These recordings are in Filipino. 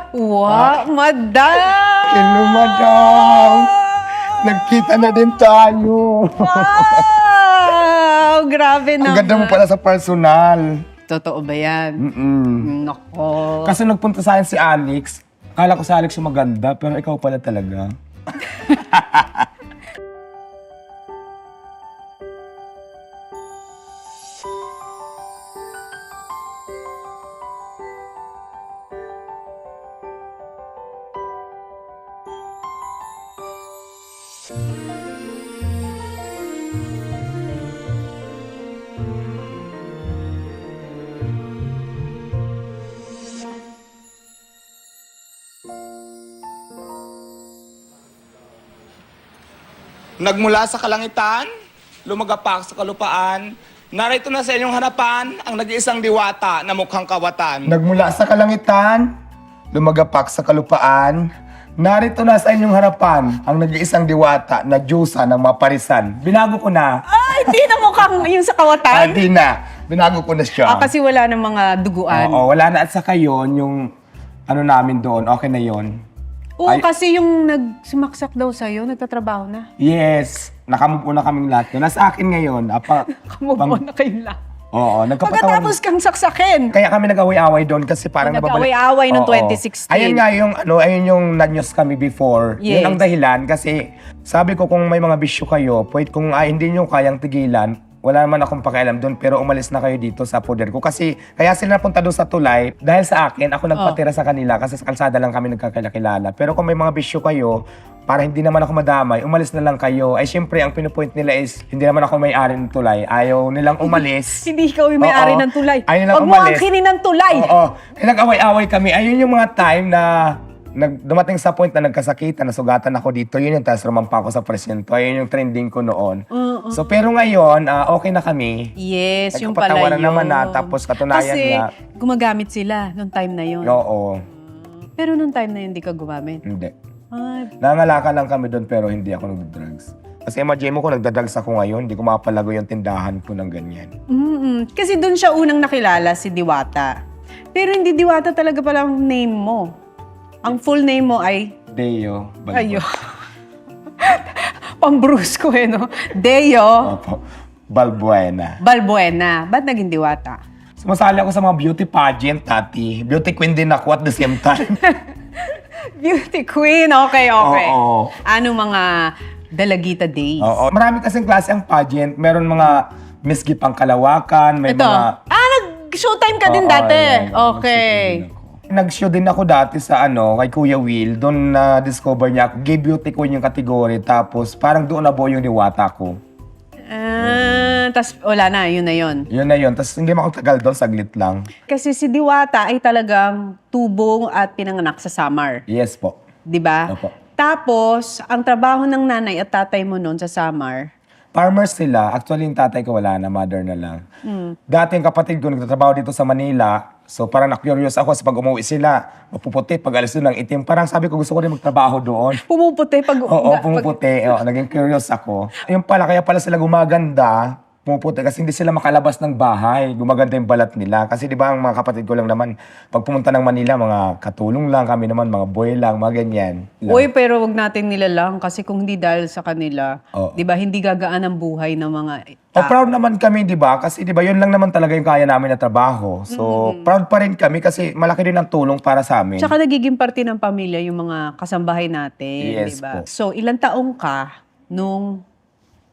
Wow, madam! Hello, madam. Nagkita na din tayo. Wow! Grabe Ang naman. ganda mo pala sa personal. Totoo ba yan? Nako. Kasi nagpunta sa akin si Alex. Akala ko si Alex yung maganda, pero ikaw pala talaga. Nagmula sa kalangitan, lumagapak sa kalupaan, narito na sa inyong harapan ang nag-iisang diwata na mukhang kawatan. Nagmula sa kalangitan, lumagapak sa kalupaan, narito na sa inyong harapan ang nag-iisang diwata na Diyosa ng maparisan. Binago ko na. Ay, di na mukhang yung sa kawatan. Hindi na. Binago ko na siya. Kasi wala ng mga duguan. Oo, wala na. At saka yun, yung ano namin doon, okay na yun. Oo, Ay- kasi yung nagsumaksak daw sa'yo, nagtatrabaho na. Yes, nakamove on na kaming lahat yun. Nasa akin ngayon. Kamove on na kayo lang. Oo, nagkapatawan. Pagkatapos kang saksakin. Kaya kami nag-away-away doon kasi parang Nag-away-away noong Oo. 2016. Ayun nga yung, ayun yung na-news kami before. Yes. Yun ang dahilan kasi sabi ko kung may mga bisyo kayo, pwede kung hindi nyo kayang tigilan, wala naman akong pakialam doon pero umalis na kayo dito sa poder ko. Kasi kaya sila napunta doon sa tulay dahil sa akin, ako nagpatira sa kanila kasi sa kalsada lang kami nagkakilala. Pero kung may mga bisyo kayo, para hindi naman ako madamay, umalis na lang kayo. Ay syempre, ang pinupoint nila is, hindi naman ako may-ari ng tulay. Ayaw nilang umalis. Hindi ikaw yung may-ari Oo. ng tulay. Ayaw nilang Huwag mo umalis. angkinin ng tulay. Oo. Nag-away-away kami. Ayun yung mga time na dumating sa point na nagkasakitan, nasugatan ako dito. Yun yung tapos rumampa ako sa presinto. Ayun yung trending ko noon. So pero ngayon, okay na kami. Yes, yung pala Nagkapatawaran yun. naman na, tapos katunayan Kasi nga. gumagamit sila nung time na yun. Oo. Pero nung time na yun, hindi ka gumamit. Hindi. Ay, Nangalaka lang kami doon pero hindi ako nag-drugs. Kasi imagine mo kung nagda-drugs ako ngayon, hindi ko mapalago yung tindahan ko ng ganyan. Kasi doon siya unang nakilala, si Diwata. Pero hindi Diwata talaga pala ang name mo. Ang full name mo ay... Deo. Balbon. Ayo. Pambrusko eh, no? Deo Opo. Balbuena. Balbuena. Ba't naging Diwata? Sumasali ako sa mga beauty pageant, Tati. Beauty queen din ako at the same time. Beauty queen. Okay. Oo. Ano mga Dalagita Days? Oo. Marami kasing klase ang pageant. Meron mga Miss Gipang Kalawakan, may Ito. mga... Nag-showtime ka din Oo, dati. ayan. Okay. Nag-show din ako dati sa kay Kuya Will. Doon na-discover niya ako. Gay beauty queen yung kategory. Tapos parang doon na yung diwata ko. Tas wala na, yun na yun. Yun na yun. Tapos hindi ako tagal doon, saglit lang. Kasi si Diwata ay talagang tubong at pinanganak sa Samar. Yes po. 'Di ba? Opo. Tapos, ang trabaho ng nanay at tatay mo noon sa Samar, Farmers sila. Actually, yung tatay ko wala na, mother na lang. Dati yung kapatid ko nagtatrabaho dito sa Manila. So parang na-curious ako sa pag umuwi sila, mapuputi, pag alis doon ng itim. Parang sabi ko gusto ko rin magtrabaho doon. pumuputi pag... Oo, pumuputi. Oo, naging curious ako. Yung pala, kaya pala sila gumaganda, pumuputi kasi hindi sila makalabas ng bahay. Gumaganda yung balat nila. Kasi di ba ang mga kapatid ko lang naman, pag pumunta ng Manila, mga katulong lang kami naman, mga boy lang, mga ganyan. Uy, pero wag natin nilalang kasi kung hindi dahil sa kanila, Oo. 'di ba, hindi gagaan ang buhay ng mga Proud naman kami, di ba? Kasi di ba, yun lang naman talaga yung kaya namin na trabaho. So, proud pa rin kami kasi malaki din ang tulong para sa amin. Tsaka nagiging parte ng pamilya yung mga kasambahay natin, Yes 'di ba? po. So, ilang taong ka nung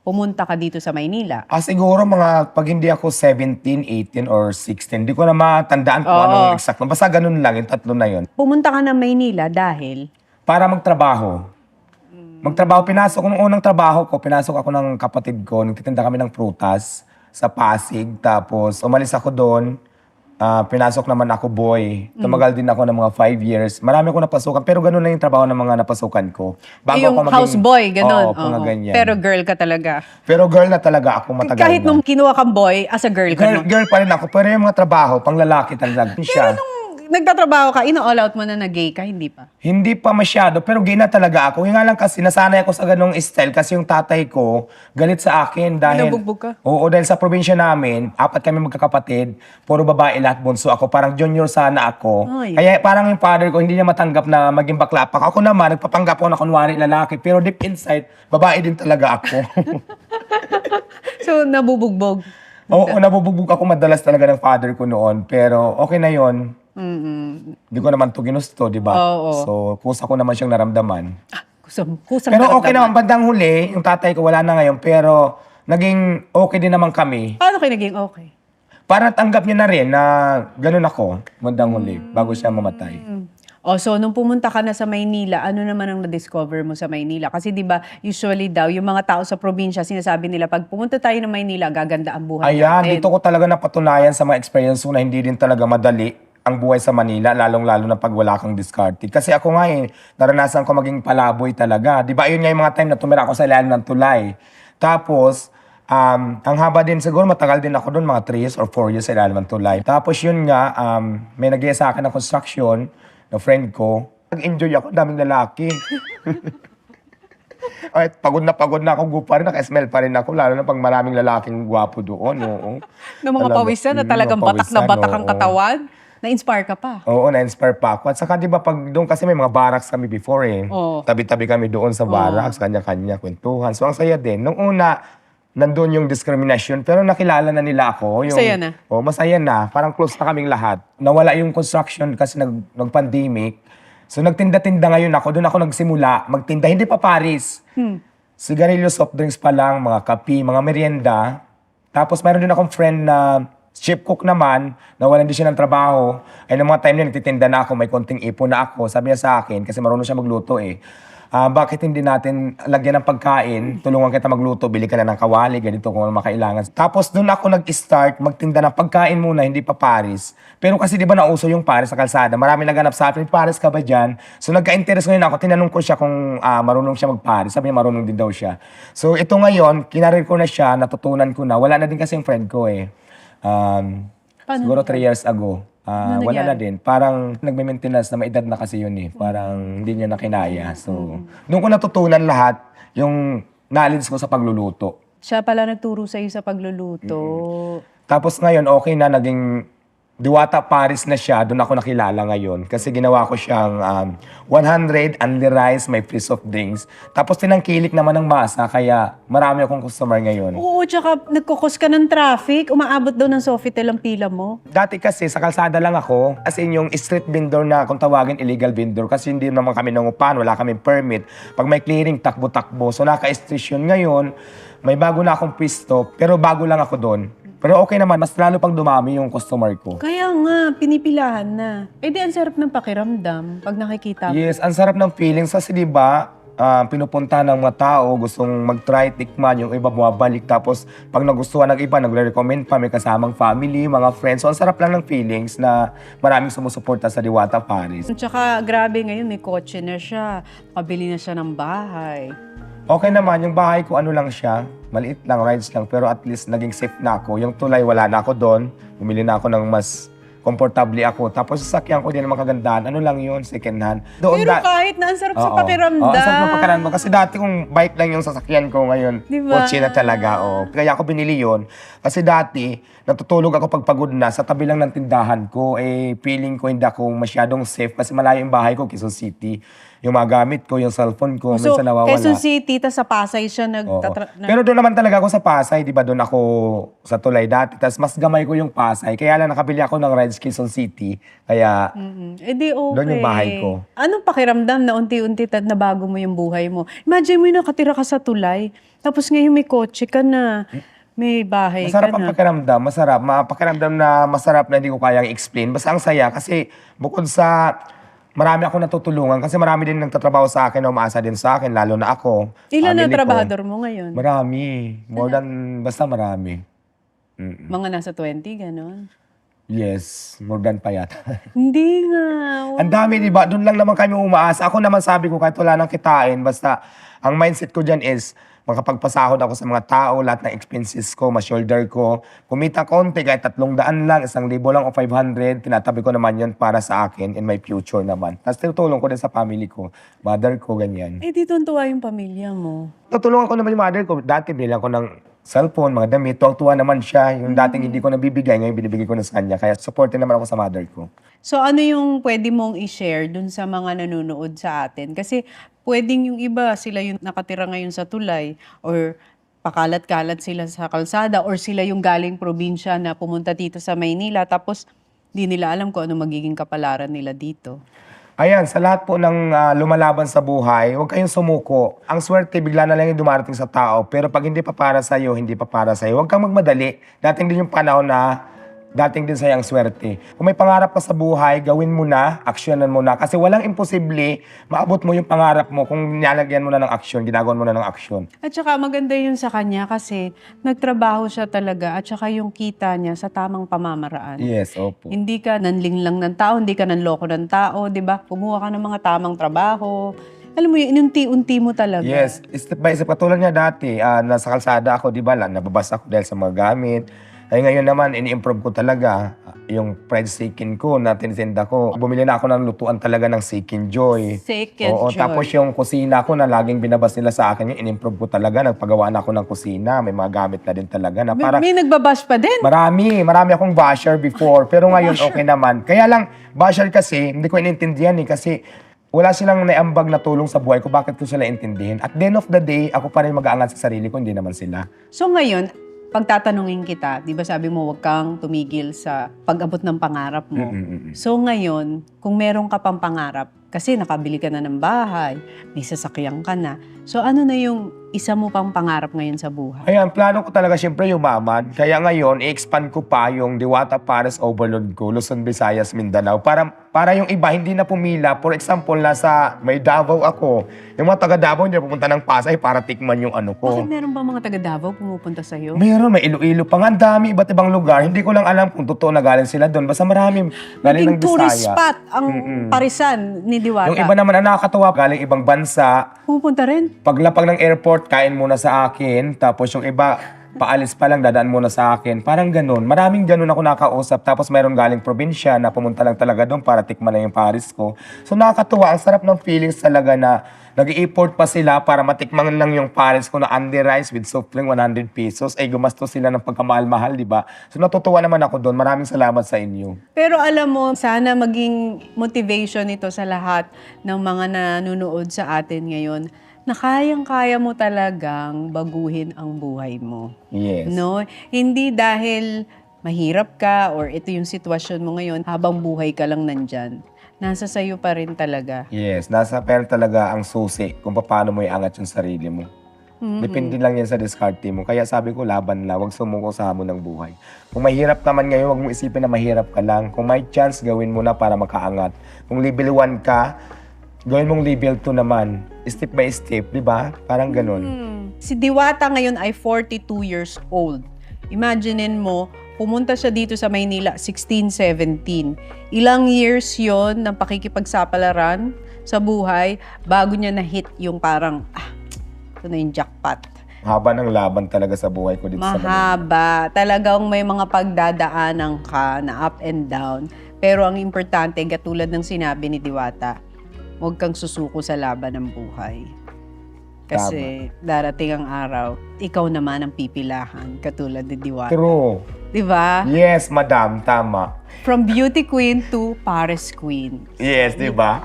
pumunta ka dito sa Maynila? Siguro mga pag hindi ako 17, 18, or 16, di ko na matandaan kung anong exact. Basta ganun lang, yung tatlo na yun. Pumunta ka ng Maynila dahil Para magtrabaho. Magtrabaho, nung unang trabaho ko, pinasok ako ng kapatid ko, nagtitinda kami ng prutas sa Pasig. Tapos umalis ako doon, pinasok naman ako boy. Tumagal din ako ng mga 5 years. Marami ako napasukan, pero ganun lang yung trabaho ng mga napasukan ko. yung houseboy, ganun. Oo, mga Oo. ganyan. Pero girl ka talaga. Pero girl na talaga ako matagal Kahit na. nung kinuha kang boy, as a girl ka, no? Girl pa rin ako, pero yung mga trabaho, pang lalaki talaga. Siya. Nung nagtatrabaho ka, ino-all out mo na gay ka, hindi pa? Hindi pa masyado, pero gay na talaga ako. Yung nga lang kasi, nasanay ako sa ganong style kasi yung tatay ko, galit sa akin dahil... Binubugbog ka? Oo, dahil sa probinsya namin, 4 kami magkakapatid, puro babae lahat, bunso ako. Parang junior sana ako. Ay. Kaya parang yung father ko, hindi niya matanggap na maging bakla pa. Ako naman, nagpapanggap ako na kunwari lalaki, pero deep inside, babae din talaga ako. So, nabubugbog. Oo, nabubugbog ako madalas talaga ng father ko noon, pero okay na yon. Hindi ko naman to ginusto, di ba? Oo. So, kusa ko naman siyang naramdaman. Kusang Pero okay naramdaman. naman, bandang huli, yung tatay ko wala na ngayon, pero naging okay din naman kami. Paano kayo naging okay? Para tanggap niya na rin na ganun ako, bandang huli, bago siya mamatay. Oh, so nung pumunta ka na sa Maynila, ano naman ang na-discover mo sa Maynila? Kasi 'di ba, usually daw yung mga tao sa probinsya, sinasabi nila pag pumunta tayo ng Maynila, gaganda ang buhay Ayan, natin. dito ko talaga napatunayan sa mga experience ko na hindi din talaga madali ang buhay sa Manila, lalong-lalo na pag wala kang discarded. Kasi ako nga naranasan ko maging palaboy talaga. Di ba, yun nga yung mga time na tumira ako sa ilalim ng tulay. Tapos, ang haba din, siguro matagal din ako doon, mga 3 years or 4 years sa ilalim ng tulay. Tapos yun nga, may nag sa akin ng construction, na friend ko. Nag-enjoy ako, daming lalaki. Ay, pagod na ako, gupa rin, naka-smell pa rin ako, lalo na pag maraming lalaking gwapo doon. Oo. Ng mga Talaga, pawisan na talagang mga batak na pawisan, batak ang oo. katawan, na-inspire ka pa. Oo, na-inspire pa ako. At saka di ba pag doon kasi may mga barracks kami before Oo. Tabi-tabi kami doon sa barracks, kanya-kanya, kwentuhan. So ang saya din. Nung una, nandun yung discrimination, pero nakilala na nila ako. Yung, Masaya na? Oo, masaya na. Parang close na kaming lahat. Nawala yung construction kasi nag-pandemic. So nagtinda-tinda ngayon ako. Doon ako nagsimula magtinda. Hindi pa Paris. Sigarilyo, soft drinks pa lang, mga kape, mga merienda. Tapos mayroon din akong friend na chef cook naman, nawalan din siya ng trabaho. Ay, nung mga time na nagtitinda na ako, may konting ipon na ako. Sabi niya sa akin, kasi marunong siya magluto bakit hindi natin lagyan ng pagkain, tulungan kita magluto, bili ka na ng kawali, ganito kung ano makailangan. Tapos doon ako nag-start magtinda ng pagkain muna, hindi pa Paris. Pero kasi di ba nauso yung Paris sa kalsada, marami naghanap sa akin, Paris ka ba dyan? So nagka-interest ngayon ako, tinanong ko siya kung marunong siya mag-Paris. Sabi niya marunong din daw siya. So ito ngayon, kinarir ko na siya, natutunan ko na. Wala na din kasi yung friend ko siguro 3 years ago. Ano Wala na nangyari? din. Parang nagme-maintenance na may edad na kasi yun Parang hindi niya na kinaya. So, doon ko natutunan lahat yung knowledge ko sa pagluluto. Siya pala nagturo sa'yo sa pagluluto. Tapos ngayon, okay na, naging Diwata Paris na siya, doon ako nakilala ngayon. Kasi ginawa ko siyang 100 only rice, may free soft drinks. Tapos tinangkilik naman ng masa, kaya marami akong customer ngayon. Oo, tsaka nagkukos ka ng traffic, umaabot daw ng Sofitel ang pila mo. Dati kasi sa kalsada lang ako, as in yung street vendor na kung tawagin illegal vendor kasi hindi naman kami nangupahan, wala kaming permit. Pag may clearing, takbo-takbo. So naka-station ngayon, may bago na akong pwesto, pero bago lang ako doon. Pero okay naman, mas lalo pang dumami yung customer ko. Kaya nga, pinipilahan na. Eh di, ang sarap ng pakiramdam pag nakikita mo. Yes, ang sarap ng feelings kasi di ba, pinupunta ng mga tao, gustong mag-try, tikman, yung iba bumabalik. Tapos pag nagustuhan ng iba, nagre-recommend pa, may kasamang family, mga friends. So ang sarap lang ng feelings na maraming sumusuporta sa Diwata Paris. At saka, grabe ngayon, may kotse na siya. Kabili na siya ng bahay. Okay naman, yung bahay ko ano lang siya, maliit lang, rides lang, pero at least naging safe na ako. Yung tulay, wala na ako doon. Bumili na ako ng mas komportable ako. Tapos sasakyan ko din ng magagandaan. Ano lang yun, second hand. Doon Pero kahit na, ang sarap sa Oo. pakiramdam. Oo, ang sarap ng pakiramdam. Kasi dati kung bike lang yung sasakyan ko ngayon, Diba? kotse na talaga. Kaya ako binili yun. Kasi dati, natutulog ako pag pagod na sa tabi lang ng tindahan ko. Feeling ko hindi ako masyadong safe kasi malayo yung bahay ko, Quezon City. Yung mga gamit ko, yung cellphone ko, So, minsan nawawala. Quezon City, tas sa Pasay siya Oo. Pero doon naman talaga ako sa Pasay, di ba? Doon ako sa tulay dati. Tapos mas gamay ko yung Pasay. Kaya lang nakabili ako ng rides Quezon City. Kaya Eh di okay. Doon yung bahay ko. Anong pakiramdam na unti-unti nabago mo yung buhay mo? Imagine mo yung nakatira ka sa tulay, tapos ngayon may kotse ka na, may bahay masarap ka ang na. pakiramdam. Masarap. Pakiramdam na masarap na hindi ko kayang i-explain. Basta ang saya kasi bukod sa marami ako natutulungan kasi marami din nagtatrabaho sa akin na umaasa din sa akin, lalo na ako. Ilan na family ko. trabahador mo ngayon? Marami. More than, basta marami. Mga nasa 20, gano'n? Yes, more than pa yata. Hindi nga. Ang dami, di ba? Doon lang naman kami umaasa. Ako naman sabi ko, kahit wala nang kitain, basta ang mindset ko dyan is, makapagpasahod ako sa mga tao, lahat ng expenses ko, ma-shoulder ko. Kumita konti, kahit 300 lang, 1,000 lang o 500, tinatabi ko naman yun para sa akin in my future naman. Tapos tinutulong ko din sa family ko, mother ko, ganyan. Eh, di tuwa yung pamilya mo. Tutulungan ko naman yung mother ko. Dati bilang ko ng cellphone, mga damit, tuwa naman siya. Yung dating hindi ko nabibigay, ngayon binibigay ko na sa kanya. Kaya supportin naman ako sa mother ko. So ano yung pwede mong i-share dun sa mga nanonood sa atin? Kasi pwedeng yung iba, sila yung nakatira ngayon sa tulay or pakalat-kalat sila sa kalsada or sila yung galing probinsya na pumunta dito sa Maynila tapos di nila alam kung ano magiging kapalaran nila dito. Ayan, sa lahat po ng lumalaban sa buhay, huwag kayong sumuko. Ang swerte, bigla na lang yung dumarating sa tao. Pero pag hindi pa para sa'yo, hindi pa para sa'yo, huwag kang magmadali. Dating din yung panahon na dating din sa'yo ang swerte. Kung may pangarap ka sa buhay, gawin mo na, aksyonan mo na. Kasi walang imposible, maabot mo yung pangarap mo kung nilalagyan mo na ng aksyon, ginagawan mo na ng aksyon. At saka maganda yun sa kanya kasi nagtrabaho siya talaga at saka yung kita niya sa tamang pamamaraan. Yes, opo. Hindi ka nanling lang ng tao, hindi ka nanloko ng tao, di ba? Kumuha ka ng mga tamang trabaho. Alam mo yun, inunti-unti mo talaga. Yes, step by step. Katulad niya dati, nasa kalsada ako, di ba, nababasa ako dahil sa mga gamit. Ay ngayon naman, ini-improve ko talaga yung fried chicken ko na tinitinda ko. Bumili na ako ng lutuan talaga ng Chicken Joy. Chicken Oo, Joy. tapos yung kusina ko na laging binabas nila sa akin, yung in-improve ko talaga. Nagpagawa na ako ng kusina. May mga gamit na din talaga. Na parang, May nagbabash pa din. marami akong basher before. Pero ngayon, okay naman. Kaya lang, basher kasi, hindi ko inintindihan kasi wala silang naiambag na tulong sa buhay ko. Bakit ko sila intindihin? At the end of the day, ako pa rin mag-aangat sa sarili ko, hindi naman sila. So ngayon, pagtatanungin kita, di ba sabi mo huwag kang tumigil sa pag-abot ng pangarap mo. So ngayon, kung meron ka pang pangarap, kasi nakabili ka na ng bahay, may sasakyan ka na. So ano na yung isa mo pang pangarap ngayon sa buhay? Ayan, plano ko talaga siyempre yumaman. Kaya ngayon, i-expand ko pa yung Diwata Pares Overload ko, Luzon, Visayas, Mindanao. Para yung iba hindi na pumila. For example, nasa may Davao ako. Yung mga taga Davao hindi na pupunta ng Pasay para tikman yung ano ko. Bakit meron ba mga taga Davao pumupunta sa'yo? Meron, may Iloilo pa nga. Ang dami, iba't ibang lugar. Hindi ko lang alam kung totoo na galing sila doon. Basta marami galing ng Naging tourist Bisaya. spot ang Parisan ni Diwata. Yung iba naman ang nakakatawa, galing ibang bansa. Pupunta rin. Paglapag ng airport, kain muna sa akin. Tapos yung iba, paalis pa lang, dadaan muna sa akin. Parang ganun. Maraming ganun ako nakausap. Tapos mayroon galing probinsya na pumunta lang talaga doon para tikman lang yung Paris ko. So nakakatuwa. Ang sarap ng feelings talaga na nag-i-import pa sila para matikman lang yung Paris ko na Andy Rice with soft drink 100 pesos. Ay gumastos sila ng pagkamahal-mahal, di ba? So natutuwa naman ako doon. Maraming salamat sa inyo. Pero alam mo, sana maging motivation ito sa lahat ng mga nanonood sa atin ngayon na kayang-kaya mo talagang baguhin ang buhay mo. Yes. No? Hindi dahil mahirap ka or ito yung sitwasyon mo ngayon, habang buhay ka lang nandyan. Nasa sayo pa rin talaga. Yes, nasa pera talaga ang susi kung paano mo iangat yung sarili mo. Depende lang yan sa diskarte mo. Kaya sabi ko, laban na, huwag sumuko sa hamon ng buhay. Kung mahirap naman ngayon, huwag mo isipin na mahirap ka lang. Kung may chance, gawin mo na para makaangat. Kung level 1 ka, gawin mong level 2 naman. Step by step, di ba? Parang ganun. Si Diwata ngayon ay 42 years old. Imaginein mo, pumunta siya dito sa Maynila, 16, 17. Ilang years yon ng pakikipagsapalaran sa buhay bago niya na-hit yung parang, ito na yung jackpot. Haba ng laban talaga sa buhay ko dito sa Manila. Mahaba. Talagang may mga pagdadaanan ka na up and down. Pero ang importante, katulad ng sinabi ni Diwata, huwag kang susuko sa laban ng buhay. Kasi darating ang araw, ikaw naman ang pipilahan, katulad ni Diwata. True. Diba? Yes, madam. Tama. From beauty queen to Paris queen. Yes, di ba?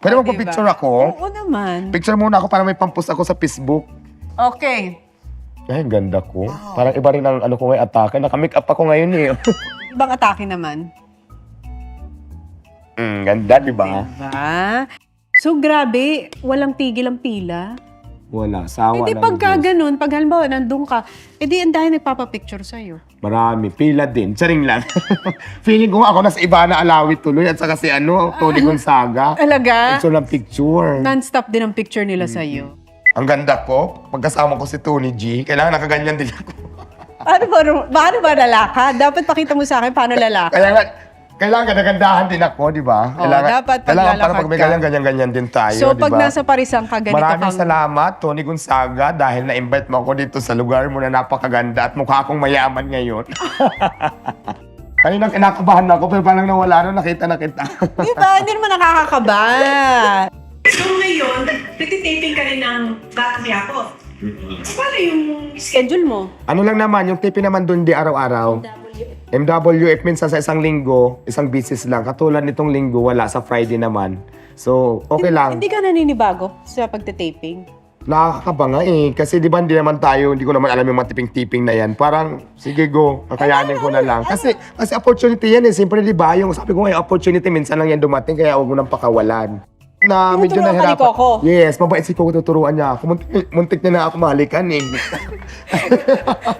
Pwede magpa-picture ako? Oo naman. Picture muna ako para may pampost ako sa Facebook. Okay. Ay, ang ganda ko. Parang iba rin ang ano ko ngayon, atake. Naka-make up ako ngayon eh. Ibang atake naman. Ganda, di ba? Diba? So grabe, walang tigil ang pila. Wala, sawa Eh di ng pagka Diyos. ganun, pag halimbawa nandun ka, eh di ang dahil nagpapapicture sa'yo. Marami, pila din. Charing lang. Feeling ko nga ako nasa iba na Alawi tuloy at saka si Tony Gonzaga. Alaga? Picture ng picture. Non-stop din ang picture nila sa'yo. Ang ganda ko. Pagkasama ko si Tony G, kailangan nakaganyan din ako. Paano ba lalakad? Dapat pakita mo sa akin paano lalakad. Kailangan nagandahan din ako, di ba? Oo, dapat pag kailangan para lalakad pag may ka. ganyan din tayo, So, di pag ba? nasa Parisang ka, ganito Maraming kang... salamat, Tony Gonzaga, dahil na-invite mo ako dito sa lugar mo na napakaganda at mukha akong mayaman ngayon. Kanina kinakabahan ako, pero parang nawala na, nakita na kita. Di ba? Hindi naman nakakakaba. So ngayon, nagtitaping ka rin ng Batang Yapo. Paano yung schedule mo? Ano lang naman, yung tipi naman doon di araw-araw. MWF minsan sa isang linggo, isang business lang. Katulad nitong linggo, wala sa Friday naman. So, okay lang. Hindi ka naninibago sa pagtitaping? Nakakaba nga eh. Kasi di ba hindi naman tayo, hindi ko naman alam yung mga tiping-tiping na yan. Parang, sige go, kakayanin ko na lang. Kasi opportunity yan eh. Siyempre di ba, yung sabi ko nga, yung opportunity minsan lang yan dumating, kaya huwag mo nang pakawalan. Na medyo Tinuturuan ka ni nahirapan. Coco? Yes, mabait si Coco, tuturuan niya ako. Muntik niya na ako mahalikan eh.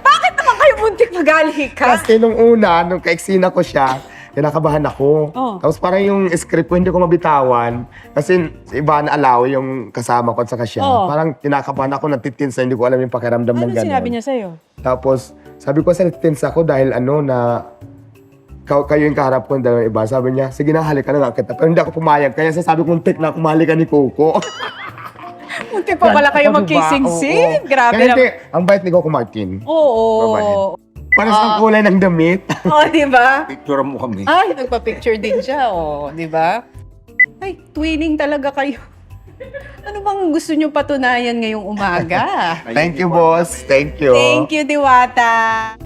Bakit naman kayo muntik magali ka? Kasi nung una, nung kaiksina ko siya, kinakabahan ako. Oh. Tapos parang yung script ko hindi ko mabitawan. Kasi iba na alaw yung kasama ko at saka siya. Oh. Parang kinakabahan ako, natitinsa, hindi ko alam yung pakiramdam ng Ano gano'n. sinabi niya sa'yo? Tapos, sabi ko sa natitinsa ako dahil kayo yung kaharap ko ng dalawang iba. Sabi niya, sige na, halika na nga kita. Pero hindi ako pumayag. Kaya sabi ko, muntik na kumahalikan ni Coco. Muntik pa pala kayo Diba? magkising-sing. Oo. Grabe Kaya na. hindi, ang bait ni Coco Martin. Oo. Parang sa kulay ng damit. Oo, di ba? Picture mo kami. Ay, nagpa-picture din siya. Oo, di ba? Ay, twinning talaga kayo. Ano bang gusto niyo patunayan ngayong umaga? Thank you, boss. Thank you. Thank you, Diwata.